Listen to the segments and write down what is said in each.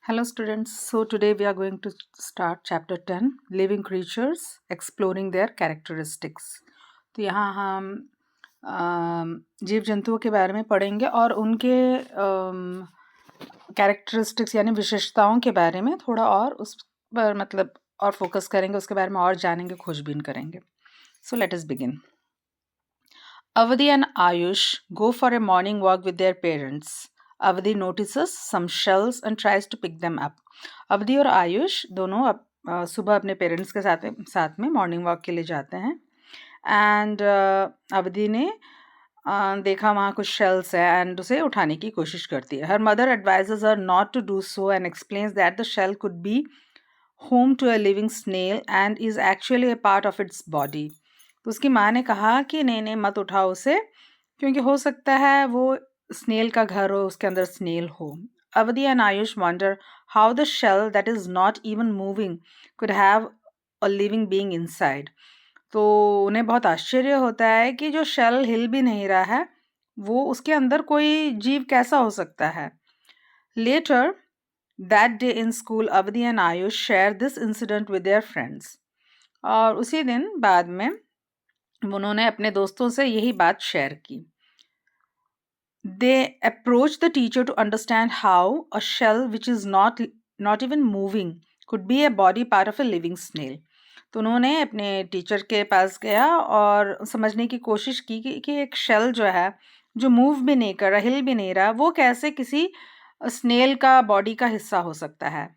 Hello students, so today we are going to start chapter 10 living creatures exploring their characteristics. तो यहाँ हम जीव जंतुओं के बारे में पढ़ेंगे और उनके कैरेक्टरिस्टिक्स यानी विशेषताओं के बारे में थोड़ा और उस पर मतलब और फोकस करेंगे, उसके बारे में और जानेंगे, खोजबीन करेंगे. So let us begin. Avadi and Ayush go for a morning walk with their parents. Avadi notices some shells and tries to pick them up. अवधि और आयुष दोनों सुबह अपने पेरेंट्स के साथ में मॉर्निंग वॉक के लिए जाते हैं. एंड अवधि ने देखा वहाँ कुछ शेल्स है एंड उसे उठाने की कोशिश करती है. Her mother advises her not to do so and explains that the shell could be home to a living snail and is actually a part of its body. तो उसकी माँ ने कहा कि नहीं मत उठाओ उसे, क्योंकि हो सकता है वो स्नेल का घर हो, उसके अंदर स्नेल हो. Avadi and Ayush wonder how the shell that is not even moving could have a living being inside. तो उन्हें बहुत आश्चर्य होता है कि जो शेल हिल भी नहीं रहा है वो उसके अंदर कोई जीव कैसा हो सकता है. Later that day in school, Avadi and Ayush share this incident with their friends. और उसी दिन बाद में उन्होंने अपने दोस्तों से यही बात शेयर की. They approach the teacher to understand how a shell which is not even moving could be a body part of a living snail. तो उन्होंने अपने टीचर के पास गया और समझने की कोशिश की कि एक शेल जो है जो मूव भी नहीं कर रहा, हिल भी नहीं रहा, वो कैसे किसी स्नेल का बॉडी का हिस्सा हो सकता है.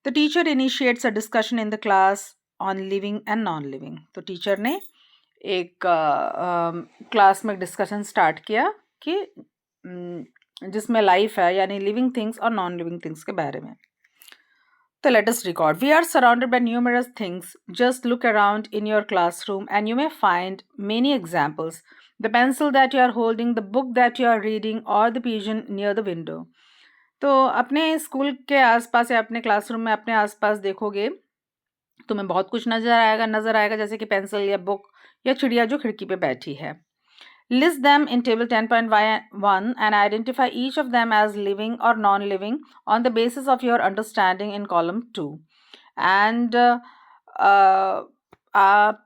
The teacher initiates a discussion in the class on living and non living. तो टीचर ने एक क्लास में डिस्कशन स्टार्ट किया कि जिसमें लाइफ है यानी लिविंग थिंग्स और नॉन लिविंग थिंग्स के बारे में. तो let us record. We are surrounded by numerous things. Just look around in your classroom and you may find many examples. The pencil that you are holding, the book that you are reading और the pigeon near the window. तो अपने school के आसपास या अपने classroom में अपने आसपास देखोगे तुम्हें बहुत कुछ नजर आएगा जैसे कि पेंसिल या बुक या चिड़िया जो खिड़की पे बैठी है. List them in table 10.1 and identify each of them as living or non-living on the basis of your understanding in column 2. And आप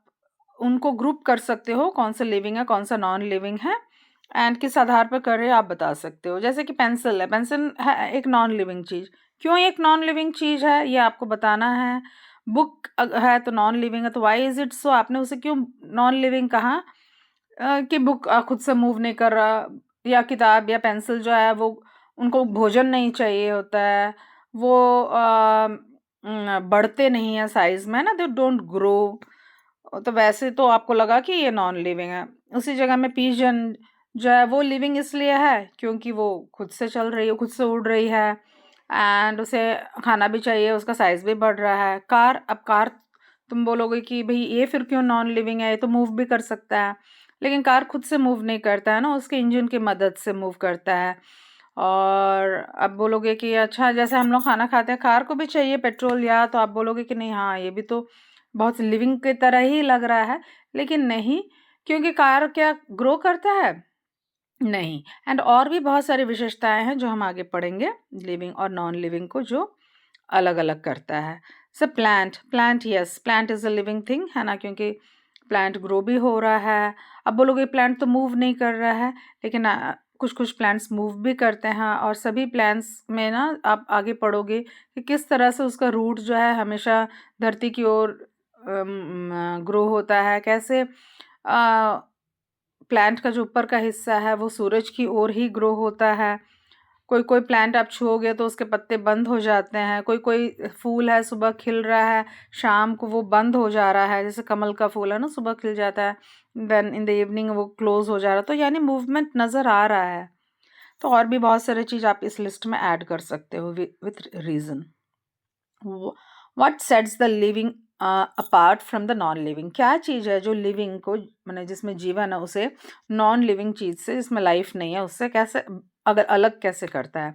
उनको ग्रुप कर सकते हो कौन सा लिविंग है कौन सा नॉन लिविंग है एंड किस आधार पर कर रहे हो आप बता सकते हो. जैसे कि पेंसिल है एक नॉन लिविंग चीज़. क्यों एक नॉन लिविंग चीज़ है ये आपको बताना है. बुक है तो नॉन लिविंग है, तो वाई इज इट सो, आपने उसे क्यों नॉन लिविंग कहा कि बुक खुद से मूव नहीं कर रहा, या किताब या पेंसिल जो है वो उनको भोजन नहीं चाहिए होता है, वो बढ़ते नहीं है साइज में ना, दे डोंट ग्रो. तो वैसे तो आपको लगा कि ये नॉन लिविंग है. उसी जगह में पिजन जो है वो लिविंग इसलिए है क्योंकि वो खुद से चल रही है, खुद से उड़ रही है एंड उसे खाना भी चाहिए, उसका साइज भी बढ़ रहा है. अब कार तुम बोलोगे कि भाई ये फिर क्यों नॉन लिविंग है, ये तो मूव भी कर सकता है. लेकिन कार खुद से मूव नहीं करता है ना, उसके इंजन की मदद से मूव करता है. और अब बोलोगे कि अच्छा जैसे हम लोग खाना खाते हैं कार को भी चाहिए पेट्रोल, या तो आप बोलोगे कि नहीं हाँ ये भी तो बहुत लिविंग की तरह ही लग रहा है. लेकिन नहीं, क्योंकि कार क्या ग्रो करता है नहीं. एंड और भी बहुत सारी विशेषताएं हैं जो हम आगे पढ़ेंगे लिविंग और नॉन लिविंग को, जो अलग अलग करता है. So plant yes, plant is a living thing है ना, क्योंकि प्लांट ग्रो भी हो रहा है. अब बोलोगे प्लांट तो मूव नहीं कर रहा है, लेकिन कुछ कुछ प्लांट्स मूव भी करते हैं. और सभी प्लांट्स में ना आप आगे पढ़ोगे कि किस तरह से उसका रूट जो है हमेशा धरती की ओर ग्रो होता है, कैसे प्लांट का जो ऊपर का हिस्सा है वो सूरज की ओर ही ग्रो होता है. कोई कोई प्लांट आप छुओगे तो उसके पत्ते बंद हो जाते हैं. कोई कोई फूल है सुबह खिल रहा है, शाम को वो बंद हो जा रहा है. जैसे कमल का फूल है ना, सुबह खिल जाता है, देन इन द इवनिंग वो क्लोज हो जा रहा है. तो यानी मूवमेंट नज़र आ रहा है. तो और भी बहुत सारी चीज़ आप इस लिस्ट में ऐड कर सकते हो with reason. What sets the living apart from the non living. क्या चीज़ है जो लिविंग को मैंने जिसमें जीवन है उसे नॉन लिविंग चीज़ से जिसमें लाइफ नहीं है उससे कैसे अगर अलग कैसे करता है.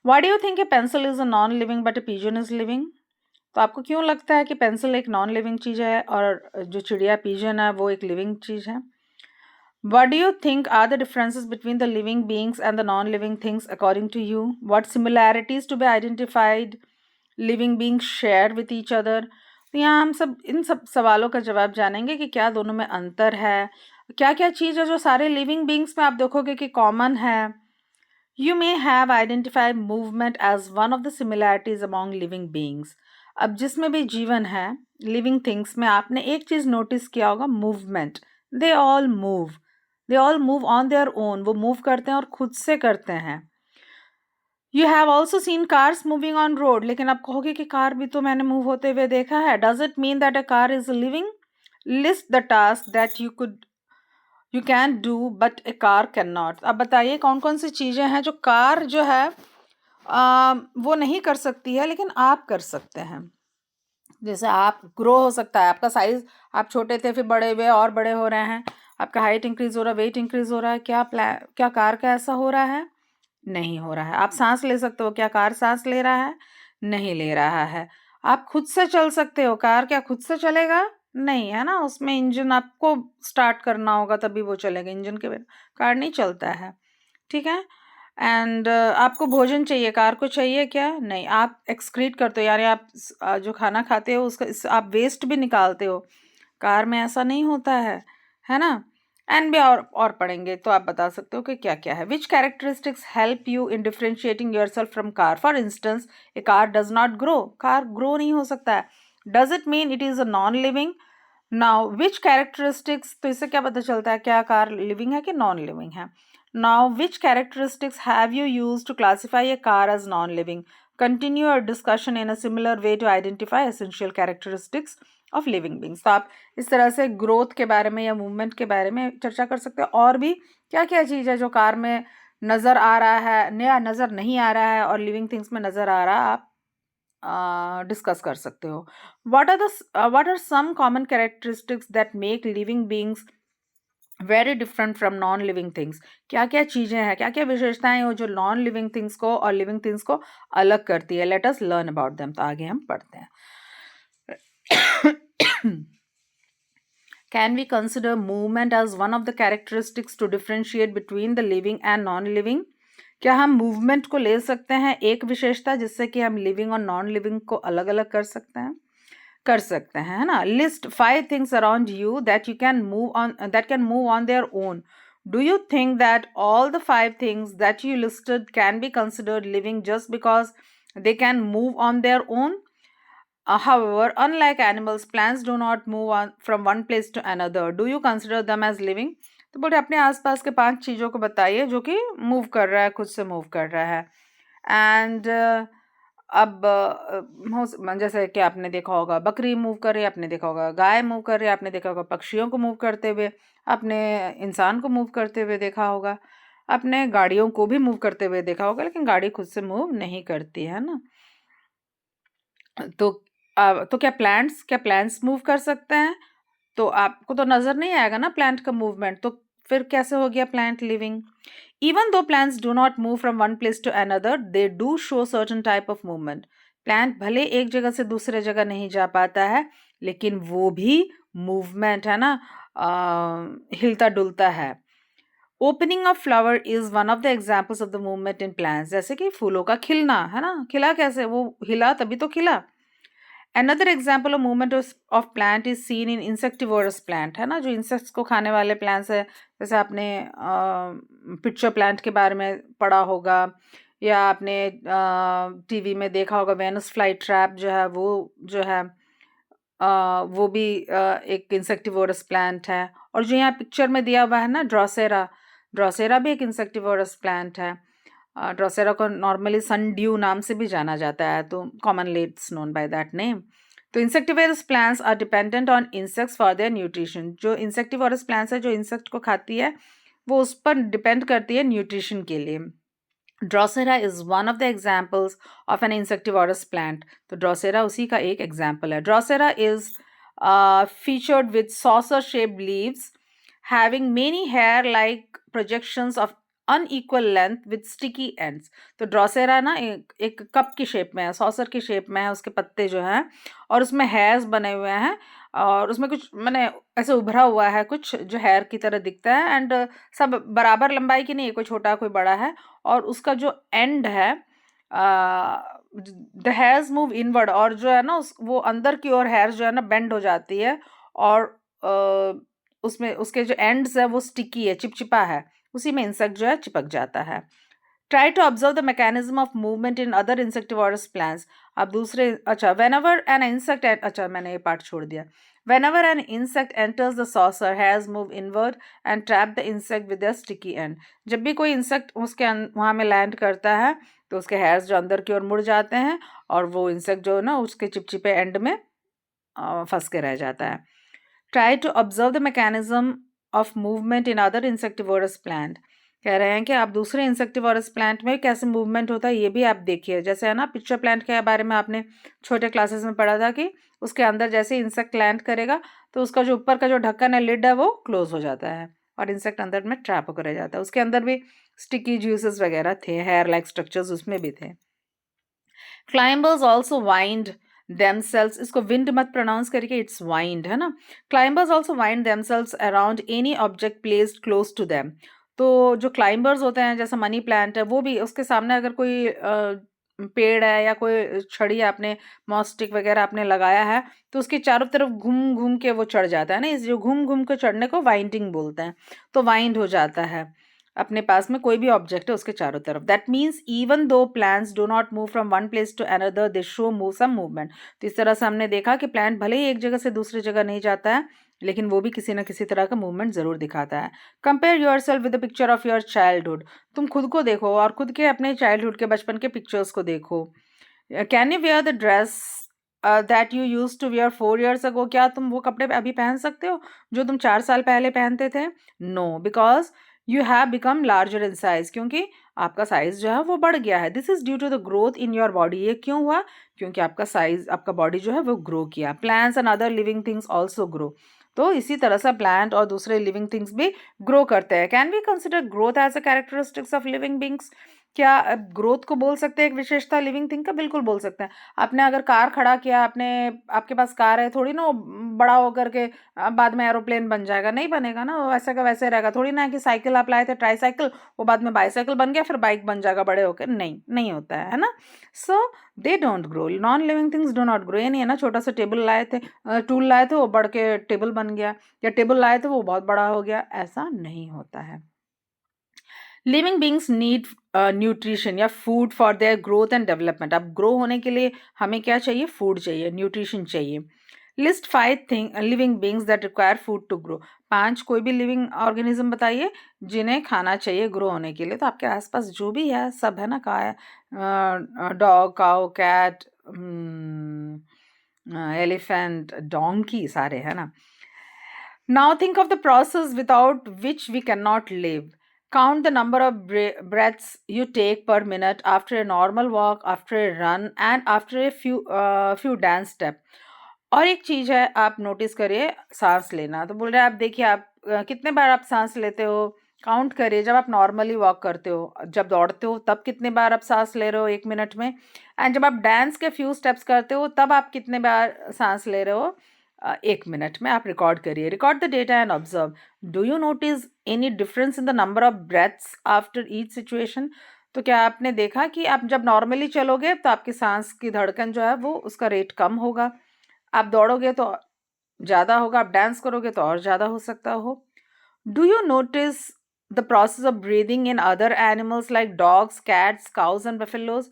Why do you think A pencil is a non living but A pigeon is living. तो आपको क्यों लगता है कि पेंसिल एक नॉन लिविंग चीज़ है और जो चिड़िया पिजन है वो एक लिविंग चीज़ है. What do you think are the differences between the living beings and the non-living things according to you? What similarities to be identified living beings share with each other? तो यहाँ हम सब इन सब सवालों का जवाब जानेंगे कि क्या दोनों में अंतर है, क्या क्या चीज़ है जो सारे लिविंग बींग्स में आप देखोगे कि कॉमन है. You may have identified movement as one of the similarities among living beings. अब जिसमें भी जीवन है लिविंग थिंग्स में आपने एक चीज नोटिस किया होगा, movement. They all move, they all move on their own. वो मूव करते हैं और खुद से करते हैं. You have also seen cars moving on road. लेकिन आप कहोगे कि कार भी तो मैंने मूव होते हुए देखा है. Does it mean that a car is living? List the task that you can do but A car can not. अब बताइए कौन कौन सी चीज़ें हैं जो कार जो है वो नहीं कर सकती है लेकिन आप कर सकते हैं. जैसे आप ग्रो हो सकता है, आपका साइज, आप छोटे थे फिर बड़े हुए और बड़े हो रहे हैं, आपका हाइट इंक्रीज हो रहा है, वेट इंक्रीज हो रहा है. क्या कार का ऐसा हो रहा है? नहीं हो रहा है. आप सांस ले सकते हो, क्या कार सांस ले रहा है? नहीं ले रहा है. आप खुद से चल सकते हो, कार क्या खुद से चलेगा? नहीं, है ना. उसमें इंजन आपको स्टार्ट करना होगा तभी वो चलेगा. इंजन के बिना कार नहीं चलता है. ठीक है. एंड आपको भोजन चाहिए, कार को चाहिए क्या? नहीं. आप एक्सक्रीट करते हो, यानी आप जो खाना खाते हो उसका आप वेस्ट भी निकालते हो. कार में ऐसा नहीं होता है ना. एंड भी और पढ़ेंगे तो आप बता सकते हो कि क्या क्या है. Which characteristics help you in differentiating yourself from car? For instance, a car does not grow. Car grow नहीं हो सकता है. Does it mean it is a non living? Now which characteristics, तो इससे क्या पता चलता है क्या कार लिविंग है कि नॉन लिविंग है. Now which characteristics have you use to classify a car as non living? Continue your discussion in a similar way to identify essential characteristics of living beings. तो आप इस तरह से growth के बारे में या मूवमेंट के बारे में चर्चा कर सकते हो. और भी क्या क्या चीज़ है जो कार में नज़र आ रहा है, नया नज़र नहीं आ रहा है और लिविंग थिंग्स में नज़र आ रहा है, आप डिस्कस कर सकते हो. what are some common characteristics that make living beings very different from non living things? क्या क्या चीज़ें हैं, क्या क्या विशेषताएं हैं जो नॉन लिविंग थिंग्स को और लिविंग थिंग्स को अलग करती है? Let us learn about them. तो आगे हम पढ़ते हैं. Can we consider movement as one of the characteristics to differentiate between the living and non-living? क्या हम मूवमेंट को ले सकते हैं एक विशेषता जिससे कि हम लिविंग और नॉन लिविंग को अलग अलग कर सकते हैं? कर सकते हैं, है ना. List 5 things around you that you can move on, that can move on their own. Do you think that all the 5 things that you listed can be considered living just because they can move on their own? However, unlike animals, plants do not move on from one place to another. Do you consider them as living? तो बोले अपने आसपास के 5 चीज़ों को बताइए जो कि मूव कर रहा है, खुद से मूव कर रहा है. एंड अब जैसे कि आपने देखा होगा बकरी मूव कर रही है, आपने देखा होगा गाय मूव कर रही है, आपने देखा होगा पक्षियों को मूव करते हुए, आपने इंसान को मूव करते हुए देखा होगा, आपने गाड़ियों को भी मूव करते हुए देखा होगा, लेकिन गाड़ी खुद से मूव नहीं करती है ना. तो क्या प्लांट्स मूव कर सकते हैं? तो आपको तो नजर नहीं आएगा ना प्लांट का मूवमेंट. तो फिर कैसे हो गया plant living? Even though plants do not move from one place to another, they do show certain type of movement. Plant भले एक जगह से दूसरे जगह नहीं जा पाता है लेकिन वो भी मूवमेंट है ना, हिलता डुलता है. Opening of flower is one of the examples of the movement in plants. जैसे कि फूलों का खिलना, है ना. खिला कैसे? वो हिला तभी तो खिला. Another example of movement of plant is seen in insectivorous plant, है ना, जो इंसेक्ट्स को खाने वाले प्लांट्स है. जैसे आपने पिक्चर प्लांट के बारे में पढ़ा होगा या आपने टीवी में देखा होगा. वेनस फ्लाई ट्रैप जो है वो जो है वो भी एक इंसेक्टिवोरस प्लांट है. और जो यहाँ पिक्चर में दिया हुआ है ना ड्रॉसेरा भी एक इंसेक्टिवोरस प्लांट है. ड्रॉसेरा को नॉर्मली सन ड्यू नाम से भी जाना जाता है, तो commonly it's known by that name. तो insectivorous plants are dependent on insects for their nutrition. जो इंसेक्टिवोरस प्लांट्स है जो इंसेक्ट को खाती है वो उस पर डिपेंड करती है न्यूट्रिशन के लिए. Drosera is one of the examples of an insectivorous plant. तो ड्रॉसेरा उसी का एक एग्जाम्पल है. Drosera is featured with saucer shaped leaves having many hair like projections of unequal length with sticky ends. तो Drosera ना एक cup की shape में है, सॉसर की शेप में है उसके पत्ते जो हैं, और उसमें हेयर्स बने हुए हैं और उसमें कुछ मैंने ऐसे उभरा हुआ है कुछ जो हेयर की तरह दिखता है, एंड सब बराबर लंबाई की नहीं है, कोई छोटा कोई बड़ा है, और उसका जो एंड है द हेयर्स मूव इनवर्ड, और जो है ना वो अंदर की ओर हेयर जो है ना बेंड हो जाती है, और उसमें उसके जो एंड्स है वो स्टिकी है, चिपचिपा है, उसी में इंसेक्ट जो है चिपक जाता है। Try to observe the mechanism of movement in other insectivorous plants. अब दूसरे, अच्छा, वेनेवर एन इंसेक्ट, अच्छा मैंने ये पार्ट छोड़ दिया। Whenever an insect enters the saucer, has move inward and trap the insect with the sticky and. जब भी कोई इंसेक्ट उसके वहाँ में लैंड करता है तो उसके हेयर्स जो अंदर की ओर मुड़ जाते हैं, और वो इंसेक्ट जो है ना उसके चिपचिपे एंड में फंस के रह जाता है। Try to observe the mechanism of movement in other insectivorous plant. कह रहे हैं कि आप दूसरे इंसेक्टिवोरस प्लांट में कैसे मूवमेंट होता है ये भी आप देखिए। जैसे है ना पिक्चर प्लांट के बारे में आपने छोटे क्लासेस में पढ़ा था कि उसके अंदर जैसे इंसेक्ट लैंड करेगा तो उसका जो ऊपर का जो ढक्कन है, लिड है, वो क्लोज हो जाता है और इंसेक्ट अंदर में ट्रैप होकर रह जाता है। उसके अंदर भी स्टिकी ज्यूसेस वगैरह थे, हेयर लाइक स्ट्रक्चर्स उसमें भी थे। क्लाइंबर्स ऑल्सो वाइंड themselves, इसको विंड मत प्रोनाउंस करके, इट्स वाइंड है ना। Climbers also wind themselves around any object placed close to them। तो जो क्लाइंबर्स होते हैं, जैसा मनी प्लांट है, वो भी उसके सामने अगर कोई पेड़ है या कोई छड़ी आपने मॉस्टिक वगैरह आपने लगाया है तो उसके चारों तरफ घूम घूम के वो चढ़ जाता है ना, इस जो घूम घूम के चढ़ने को वाइंडिंग बोलते हैं। तो वाइंड हो जाता है अपने पास में कोई भी ऑब्जेक्ट है उसके चारों तरफ। That means even though plants do not move from one place to another, they show move some movement. तो इस तरह से हमने देखा कि प्लांट भले ही एक जगह से दूसरी जगह नहीं जाता है, लेकिन वो भी किसी ना किसी तरह का मूवमेंट जरूर दिखाता है। Compare your self with the picture of your childhood. तुम खुद को देखो और खुद के अपने चाइल्डहुड के बचपन के पिक्चर्स को देखो। Can you wear the dress that you use to wear 4 years ago। क्या तुम वो कपड़े अभी पहन सकते हो जो तुम 4 साल पहले पहनते थे? No, because you have become larger in size, क्योंकि आपका साइज जो है वो बढ़ गया है। This is due to the growth in your body. ये क्यों हुआ? क्योंकि आपका साइज, आपका बॉडी जो है वो ग्रो किया। Plants and other living things also grow. तो इसी तरह से प्लांट और दूसरे लिविंग थिंग्स भी ग्रो करते हैं। Can we consider growth as a characteristics of living beings. क्या ग्रोथ को बोल सकते हैं एक विशेषता लिविंग थिंग का? बिल्कुल बोल सकते हैं। आपने अगर कार खड़ा किया, आपने, आपके पास कार है, थोड़ी ना वो बड़ा होकर के बाद में एरोप्लेन बन जाएगा, नहीं बनेगा ना, वो वैसे का वैसे रहेगा। थोड़ी ना कि साइकिल आप लाए थे ट्राईसाइकिल, वो बाद में बाईसाइकिल बन गया, फिर बाइक बन जाएगा बड़े होकर, नहीं, नहीं होता है ना। So they don't grow, non living things do not grow. ये नहीं है ना छोटा सा टेबल लाए थे, टूल लाए थे, वो बढ़ के टेबल बन गया, या टेबल लाए थे वो बहुत बड़ा हो गया, ऐसा नहीं होता है। लिविंग बींग्स नीड न्यूट्रिशन या food for their growth and development. अब ग्रो होने के लिए हमें क्या चाहिए? फूड चाहिए, न्यूट्रिशन चाहिए। List 5 living beings that require food to grow. 5 कोई भी लिविंग ऑर्गेनिज्म बताइए जिन्हें खाना चाहिए ग्रो होने के लिए। तो आपके आसपास जो भी है सब है ना, का है, dog, cow, cat, elephant, donkey, सारे है ना। Now think of the process without which we cannot live. Count the number of breaths you take per minute after a normal walk, after a run, and after a few dance step. और एक चीज है, आप notice करिए सांस लेना। तो बोल रहे हैं आप देखिए आप कितने बार आप सांस लेते हो, काउंट करिए। जब आप नॉर्मली वॉक करते हो, जब दौड़ते हो, तब कितने बार आप सांस ले रहे हो 1 मिनट में, एंड जब आप डांस के फ्यू स्टेप्स करते हो तब आप कितने बार सांस ले रहे हो 1 मिनट में। आप रिकॉर्ड करिए, record the data and observe. Do you notice any difference in the number of breaths after each situation. तो क्या आपने देखा कि आप जब नॉर्मली चलोगे तो आपकी सांस की धड़कन जो है वो उसका रेट कम होगा, आप दौड़ोगे तो ज़्यादा होगा, आप डांस करोगे तो और ज़्यादा हो सकता हो। Do you notice the process of breathing in other animals like dogs, cats, cause and buffaloes.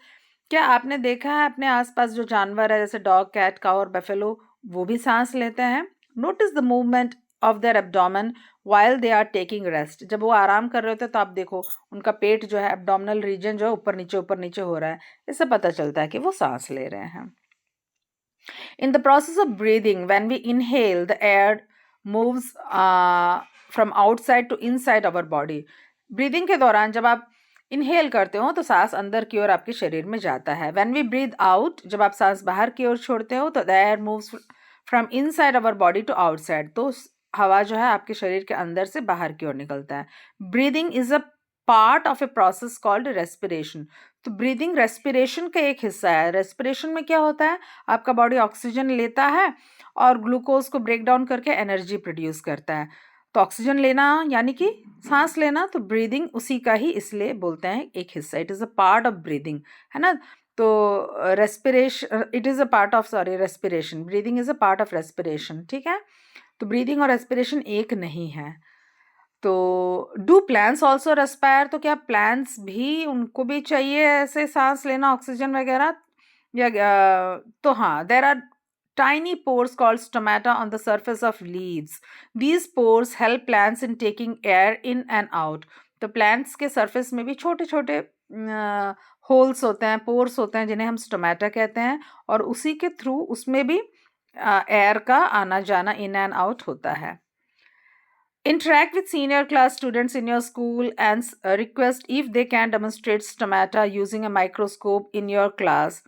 क्या आपने देखा है अपने आसपास जो जानवर है जैसे डॉग, कैट, काउ और बफेलो, वो भी सांस लेते हैं? Notice the movement of their abdomen while they are taking rest. जब वो आराम कर रहे होते हैं तो आप देखो उनका पेट जो है, एब्डोमिनल रीजन जो है ऊपर नीचे हो रहा है, इससे पता चलता है कि वो सांस ले रहे हैं। In the process of breathing, when we inhale, the air moves from outside to inside our body. Breathing के दौरान जब आप इनहेल करते हो तो सांस अंदर की ओर आपके शरीर में जाता है। When we breathe out, जब आप सांस बाहर की ओर छोड़ते हो तो the air moves from inside our body to outside. तो हवा जो है आपके शरीर के अंदर से बाहर की ओर निकलता है। Breathing is a part of a process called respiration. तो ब्रीदिंग रेस्पिरेशन का एक हिस्सा है। रेस्पिरेशन में क्या होता है, आपका बॉडी ऑक्सीजन लेता है और ग्लूकोज को ब्रेक डाउन करके एनर्जी प्रोड्यूस करता है। तो ऑक्सीजन लेना यानी कि सांस लेना, तो ब्रीदिंग उसी का ही इसलिए बोलते हैं एक हिस्सा, it is a part of breathing, है ना। तो respiration it is a part of, sorry, respiration, breathing is a part of respiration, ठीक है। तो ब्रीदिंग और रेस्पिरेशन एक नहीं है। तो डू प्लांट्स ऑल्सो रेस्पायर, तो क्या प्लांट्स भी, उनको भी चाहिए ऐसे सांस लेना, ऑक्सीजन वगैरह, या तो हाँ, there are tiny pores called stomata on the surface of leaves. These pores help plants in taking air in and out. तो plants के surface में भी छोटे छोटे होल्स होते हैं, पोर्स होते हैं, जिन्हें हम स्टोमेटा कहते हैं, और उसी के थ्रू उसमें भी एयर का आना जाना, इन एंड आउट होता है। Interact with senior class students in your school and request if they can demonstrate stomata using a microscope in your class.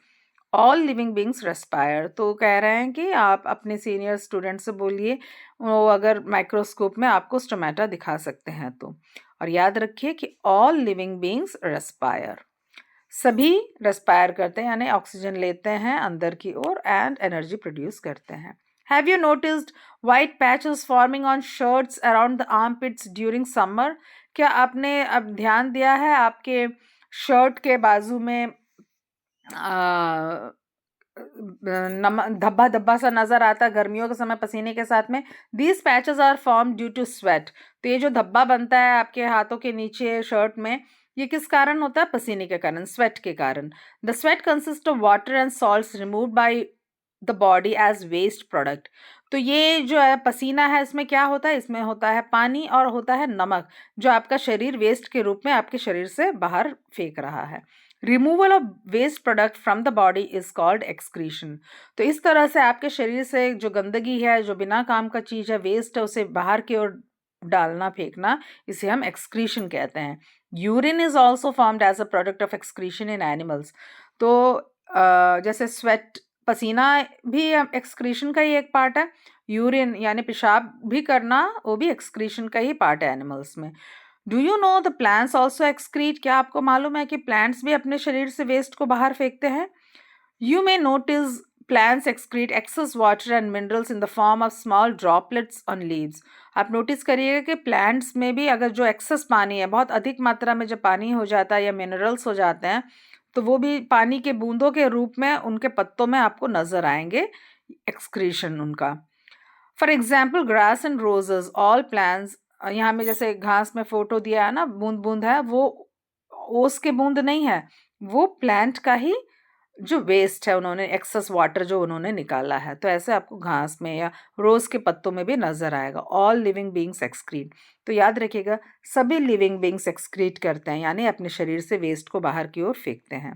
All living beings respire. तो कह रहे हैं कि आप अपने सीनियर स्टूडेंट से बोलिए, वो अगर माइक्रोस्कोप में आपको स्टोमेटा दिखा सकते हैं तो। और याद रखिए कि ऑल लिविंग बींग्स रेस्पायर, सभी रेस्पायर करते हैं, यानी ऑक्सीजन लेते हैं अंदर की ओर एंड एनर्जी प्रोड्यूस करते हैं। Have you noticed white patches forming on shirts around the armpits during summer? क्या आपने अब ध्यान दिया है आपके शर्ट के बाजू में धब्बा धब्बा सा नजर आता है गर्मियों के समय पसीने के साथ में? These patches are formed due to sweat. तो ये जो धब्बा बनता है आपके हाथों के नीचे शर्ट में, ये किस कारण होता है? पसीने के कारण, स्वेट के कारण। The sweat consists of water and salts removed by the body as waste product. तो ये जो है पसीना है, इसमें क्या होता है? इसमें होता है पानी और होता है नमक, जो आपका शरीर वेस्ट के रूप में आपके शरीर से बाहर फेंक रहा है। Removal of waste product from the body is called excretion. तो इस तरह से आपके शरीर से जो गंदगी है, जो बिना काम का चीज है, वेस्ट है, उसे बाहर की ओर डालना, फेंकना, इसे हम एक्सक्रीशन कहते हैं। Urine is also formed as a product of excretion in animals. तो जैसे स्वेट, पसीना भी एक्सक्रीशन का ही एक पार्ट है। यूरिन यानी पेशाब भी करना, वो भी एक्सक्रीशन का ही पार्ट है एनिमल्स में। Do you know the plants also excrete? क्या आपको मालूम है कि प्लांट्स भी अपने शरीर से वेस्ट को बाहर फेंकते हैं? You may notice plants excrete excess water and minerals in the form of small droplets on leaves. आप नोटिस करिएगा कि प्लांट्स में भी अगर जो एक्सेस पानी है, बहुत अधिक मात्रा में जब पानी हो जाता है या मिनरल्स हो जाते हैं, तो वो भी पानी के बूंदों के रूप में उनके पत्तों में आपको नजर आएंगे, एक्सक्रीशन उनका। For example grass and roses, all plants, यहाँ में जैसे घास में फोटो दिया है ना, बूंद बूंद है, वो ओस के बूंद नहीं है, वो प्लांट का ही जो वेस्ट है, उन्होंने एक्सेस वाटर जो उन्होंने निकाला है। तो ऐसे आपको घास में या रोज के पत्तों में भी नजर आएगा। All living beings excrete. तो याद रखिएगा, सभी लिविंग बींग्स एक्सक्रीट करते हैं, यानी अपने शरीर से वेस्ट को बाहर की ओर फेंकते हैं।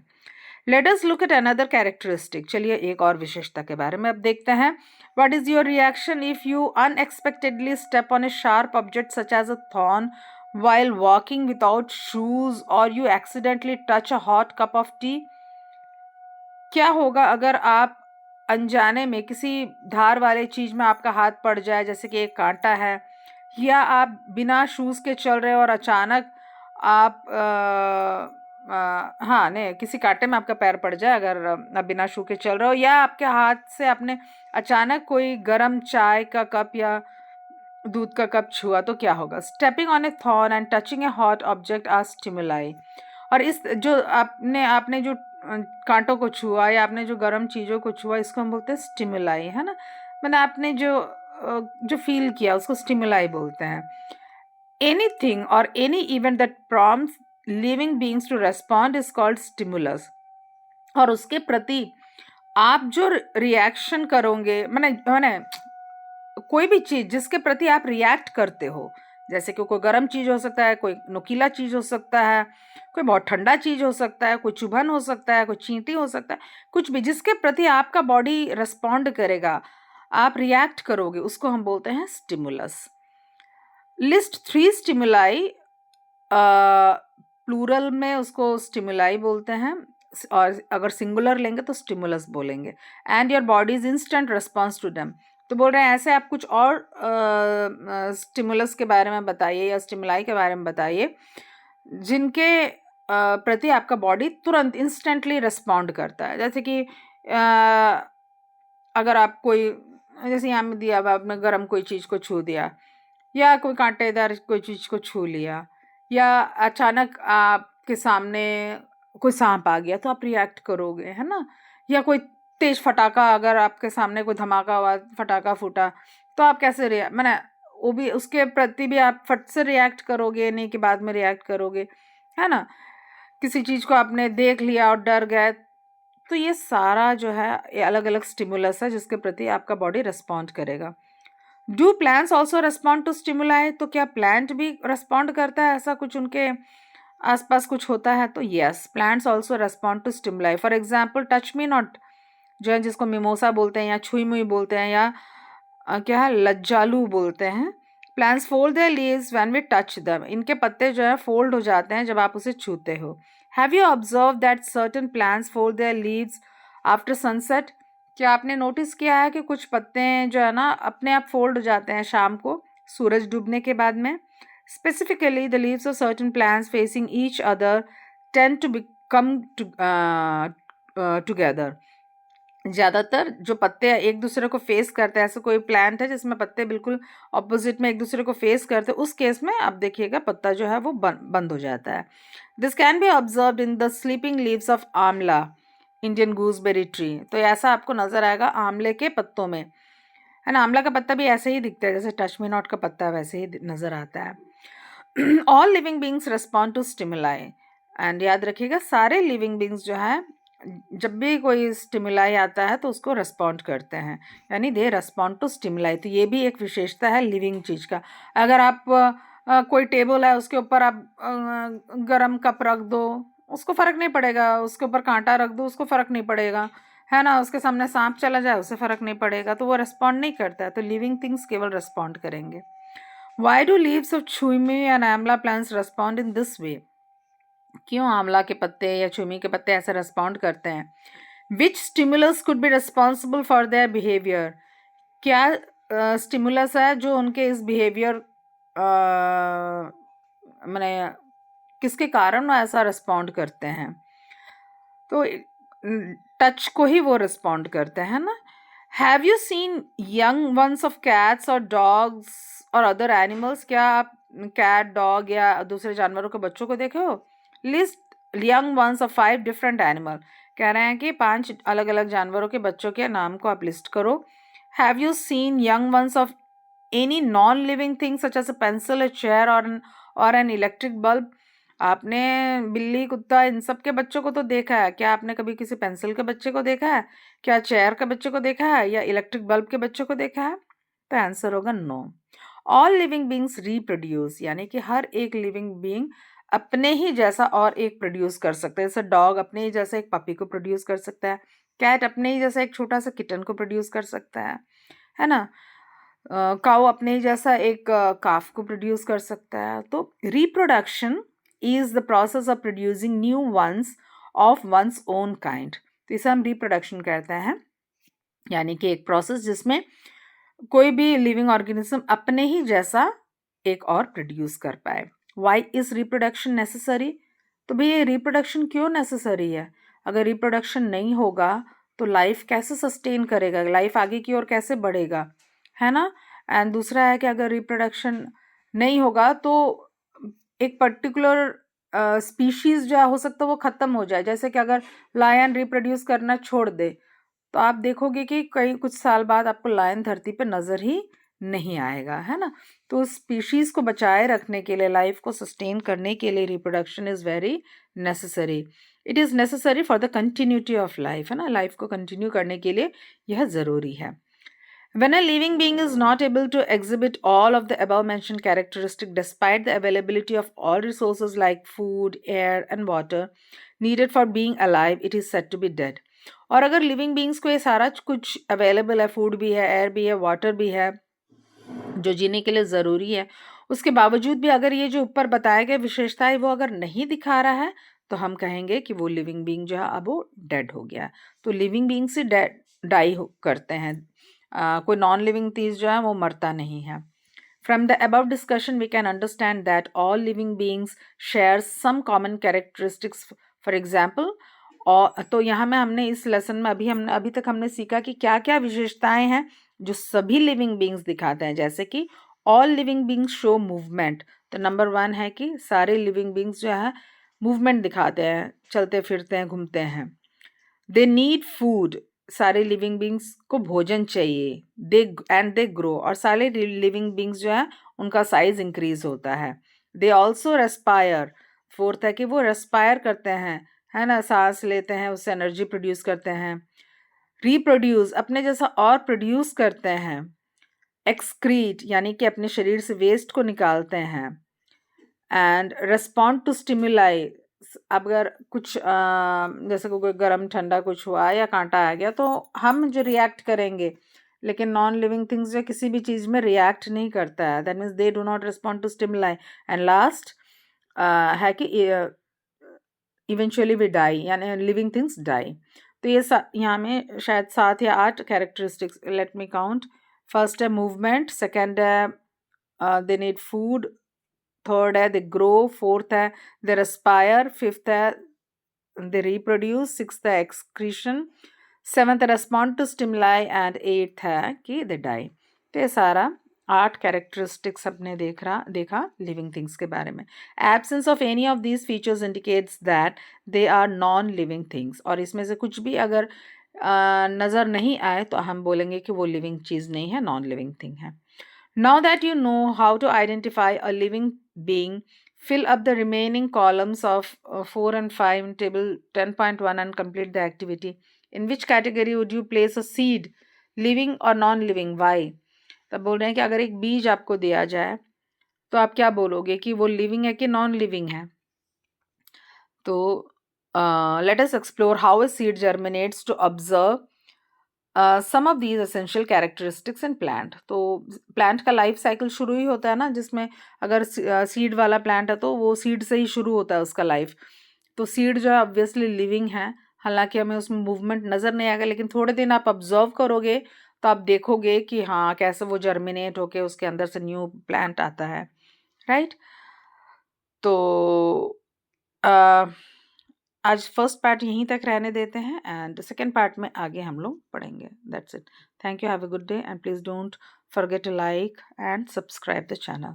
Let us look at another characteristic. चलिए एक और विशेषता के बारे में अब देखते हैं। What is your reaction if you unexpectedly step on a sharp object such as a thorn while walking without shoes, or you accidentally touch a hot cup of tea? क्या होगा अगर आप अनजाने में किसी धार वाले चीज में आपका हाथ पड़ जाए, जैसे कि एक कांटा है, या आप बिना शूज के चल रहे हो और अचानक आप हाँ नहीं, किसी कांटे में आपका पैर पड़ जाए अगर आप बिना शू के चल रहे हो, या आपके हाथ से आपने अचानक कोई गर्म चाय का कप या दूध का कप छुआ, तो क्या होगा? Stepping on a thorn and touching a hot object are stimuli. और इस जो आपने जो कांटों को छुआ या आपने जो गर्म चीज़ों को छुआ, इसको हम बोलते हैं स्टिमुलाई, है ना। मैंने आपने जो फील किया उसको स्टिमुलाई बोलते हैं। एनीथिंग और any event that prompts living beings to respond is called stimulus. और उसके प्रति आप जो रिएक्शन करोगे, मैंने कोई भी चीज जिसके प्रति आप रिएक्ट करते हो, जैसे कि कोई गर्म चीज हो सकता है, कोई नुकीला चीज हो सकता है, कोई बहुत ठंडा चीज हो सकता है, कोई चुभन हो सकता है, कोई चींटी हो सकता है, कुछ भी जिसके प्रति आपका बॉडी रिस्पॉन्ड करेगा, आप रिएक्ट करोगे, उसको हम बोलते हैं स्टिमुलस। लिस्ट 3 स्टिमुलाई, प्लूरल में उसको स्टिमुलाई बोलते हैं, और अगर सिंगुलर लेंगे तो स्टिमुलस बोलेंगे। And your body's instant response to them. तो बोल रहे हैं ऐसे आप कुछ और स्टिमुलस के बारे में बताइए या स्टिमुलाई के बारे में बताइए जिनके प्रति आपका बॉडी तुरंत इंस्टेंटली रिस्पॉन्ड करता है। जैसे कि अगर आप कोई, जैसे यहाँ में दिया हुआ, आपने गर्म कोई चीज़ को छू दिया, या कोई कांटेदार कोई चीज़ को छू लिया, या अचानक आपके सामने कोई सांप आ गया तो आप रिएक्ट करोगे, है ना। या कोई तेज फटाका, अगर आपके सामने कोई धमाका हुआ, फटाका फूटा, तो आप कैसे मैंने वो भी उसके प्रति भी आप फट से रिएक्ट करोगे, नहीं कि बाद में रिएक्ट करोगे, है ना। किसी चीज़ को आपने देख लिया और डर गए, तो ये सारा जो है ये अलग अलग स्टिमुलस है जिसके प्रति आपका बॉडी रिस्पॉन्ड करेगा। Do plants also respond to stimuli, तो क्या प्लांट भी रिस्पॉन्ड करता है, ऐसा कुछ उनके आसपास कुछ होता है? तो yes, plants also respond to stimuli. For example touch me not जो है, जिसको मिमोसा बोलते हैं या छुई मुई बोलते हैं, या क्या है, लज्जालू बोलते हैं। Plants fold their leaves when we touch them, इनके पत्ते जो है फोल्ड हो जाते हैं जब आप उसे छूते हो। Have you observe that certain plants fold their leaves after sunset, क्या आपने नोटिस किया है कि कुछ पत्ते जो है ना अपने आप फोल्ड हो जाते हैं शाम को, सूरज डूबने के बाद में। Specifically the leaves of certain plants facing each other tend to become together, ज़्यादातर जो पत्ते एक दूसरे को फेस करते हैं, ऐसे कोई प्लांट है जिसमें पत्ते बिल्कुल ऑपोजिट में एक दूसरे को फेस करते हैं, उस केस में आप देखिएगा पत्ता जो है वो बंद हो जाता है। This can be observed in the sleeping leaves of आंवला, इंडियन गूसबेरी ट्री। तो ऐसा आपको नजर आएगा आंवले के पत्तों में, है ना। आंवला का पत्ता भी ऐसे ही दिखता है जैसे टच मी नॉट का पत्ता वैसे ही नजर आता है। All living beings respond to stimuli, and याद रखिएगा सारे लिविंग बींग्स जो है जब भी कोई स्टिमुलाई आता है तो उसको रिस्पॉन्ड करते हैं, यानी दे रिस्पॉन्ड टू स्टिमुलाई। तो ये भी एक विशेषता है लिविंग चीज़ का। अगर आप कोई टेबल है उसके ऊपर आप गरम कप रख दो, उसको फ़र्क नहीं पड़ेगा, उसके ऊपर कांटा रख दो, उसको फ़र्क नहीं पड़ेगा, है ना। उसके सामने सांप चला जाए उससे फ़र्क नहीं पड़ेगा, तो वो रिस्पॉन्ड नहीं करता है। तो लिविंग थिंग्स केवल रिस्पॉन्ड करेंगे। वाई डू लीव्स ऑफ छुई एंड आंवला plants respond in this way, क्यों आंवला के पत्ते या छुमी के पत्ते ऐसे रिस्पॉन्ड करते हैं? Which stimulus could be responsible for their behaviour, क्या स्टिमुलस है जो उनके इस बिहेवियर मैंने किसके कारण वो ऐसा रिस्पॉन्ड करते हैं? तो टच को ही वो रिस्पॉन्ड करते हैं ना। Have you seen young ones of cats और डॉग्स और अदर एनिमल्स, क्या आप कैट, डॉग या दूसरे जानवरों के बच्चों को देखे हो? List young ones of 5 different animal, कह रहे हैं कि 5 अलग अलग जानवरों के बच्चों के नाम को आप लिस्ट करो। Have you seen young ones of any non living thing such as a pencil, a chair और एन इलेक्ट्रिक बल्ब, आपने बिल्ली, कुत्ता, इन सब के बच्चों को तो देखा है, क्या आपने कभी किसी पेंसिल के बच्चे को देखा है, क्या चेयर के बच्चे को देखा है, या इलेक्ट्रिक बल्ब के बच्चों को देखा है? तो आंसर होगा no. All living beings reproduce, यानी कि हर एक लिविंग बींग अपने ही जैसा और एक प्रोड्यूस कर सकता है। जैसे डॉग अपने ही जैसा एक पपी को प्रोड्यूस कर सकता है, कैट अपने ही जैसा एक छोटा सा किटन को प्रोड्यूस कर सकता है ना। काऊ अपने ही जैसा एक काफ को प्रोड्यूस कर सकता है। तो reproduction is the process of producing new ones of one's own kind, तो इसे हम रिप्रोडक्शन कहते हैं, यानी कि एक प्रोसेस जिसमें कोई भी लिविंग ऑर्गेनिज्म अपने ही जैसा एक और प्रोड्यूस कर पाए। वाई इज रिप्रोडक्शन नेसेसरी, तो भाई ये रिप्रोडक्शन क्यों नेसेसरी है? अगर रिप्रोडक्शन नहीं होगा तो लाइफ कैसे सस्टेन करेगा, लाइफ आगे की ओर कैसे बढ़ेगा, है ना। एंड दूसरा है कि अगर रिप्रोडक्शन नहीं होगा तो एक पर्टिकुलर स्पीशीज जो हो सकता है वो ख़त्म हो जाए। जैसे कि अगर लायन रिप्रोड्यूस करना छोड़ दे तो आप देखोगे कि कई कुछ साल बाद आपको लायन धरती पे नज़र ही नहीं आएगा, है ना। तो स्पीशीज़ को बचाए रखने के लिए, लाइफ को सस्टेन करने के लिए reproduction is very necessary. It is necessary for the continuity of life, है ना, लाइफ को कंटिन्यू करने के लिए यह ज़रूरी है। When a living being is not able to exhibit all of the above mentioned characteristics despite the availability of all resources like food, air and water needed for being alive, it is said to be dead. और अगर living beings को ये सारा कुछ available है, food भी है, air भी है, वाटर भी है, जो जीने के लिए ज़रूरी है, उसके बावजूद भी अगर ये जो ऊपर बताया गया विशेषताएं वो अगर नहीं दिखा रहा है तो हम कहेंगे कि वो लिविंग बींग जो है अब वो डेड हो गया। तो लिविंग बींग से डाई करते हैं, कोई नॉन लिविंग चीज़ जो है वो मरता नहीं है। From the above discussion, we can understand that all living beings share some common characteristics. For example, और तो यहाँ में हमने इस लेसन में अभी तक हमने सीखा कि क्या क्या विशेषताएं हैं जो सभी लिविंग बींग्स दिखाते हैं. जैसे कि all living beings show movement. तो नंबर 1 है कि सारे लिविंग बींग्स जो है मूवमेंट दिखाते हैं, चलते फिरते हैं, घूमते हैं. They need food. सारे लिविंग बींग्स को भोजन चाहिए. They grow. और सारे लिविंग बींग्स जो है उनका साइज इंक्रीज होता है. They also respire. 4th है कि वो रेस्पायर करते हैं, है ना, सांस लेते हैं, उससे एनर्जी प्रोड्यूस करते हैं. रिप्रोड्यूस, अपने जैसा और प्रोड्यूस करते हैं. एक्सक्रीट, यानी कि अपने शरीर से वेस्ट को निकालते हैं. And respond to stimuli. अगर कुछ जैसे कोई गर्म ठंडा कुछ हुआ या कांटा आ गया तो हम जो रिएक्ट करेंगे, लेकिन नॉन लिविंग थिंग्स जो किसी भी चीज़ में रिएक्ट नहीं करता है. That means they do not respond to stimuli. And last है कि इवेंचुअली वी डाई, यानी लिविंग थिंग्स डाई. तो ये यहाँ में शायद 7 या 8 characteristics. Let me count. First है मूवमेंट. सेकेंड है दे नीड फूड. थर्ड है दे ग्रो. फोर्थ है दे रेस्पायर. फिफ्थ है दे रिप्रोड्यूस. सिक्स्थ है excretion. Seventh respond to stimuli. And 8th है कि दे डाई. तो ये सारा 8 कैरेक्टरिस्टिक्स अपने देखा लिविंग थिंग्स के बारे में. Absence of any of these features indicates that they are non living things. और इसमें से कुछ भी अगर नज़र नहीं आए तो हम बोलेंगे कि वो लिविंग चीज़ नहीं है, नॉन लिविंग थिंग है. Now that you know how to identify a living being, fill up the remaining columns of 4 and 5 in table 10.1 and complete the activity. In which category would you place a seed, living or non-living? Why? तब बोल रहे हैं कि अगर एक बीज आपको दिया जाए तो आप क्या बोलोगे कि वो लिविंग है कि नॉन लिविंग है. तो let us explore how a seed germinates to observe some of these essential characteristics in plant. तो प्लांट का लाइफ साइकिल शुरू ही होता है ना, जिसमें अगर सीड वाला प्लांट है तो वो सीड से ही शुरू होता है उसका लाइफ. तो सीड जो है ऑब्वियसली लिविंग है, हालांकि हमें उसमें मूवमेंट नज़र नहीं आएगा, लेकिन थोड़े दिन आप ऑब्जर्व करोगे तो आप देखोगे कि हाँ कैसे वो जर्मिनेट होके उसके अंदर से न्यू प्लांट आता है. राइट. तो आज फर्स्ट पार्ट यहीं तक रहने देते हैं एंड सेकेंड पार्ट में आगे हम लोग पढ़ेंगे. That's it. Thank you. Have a good day and please don't forget to like and subscribe the channel.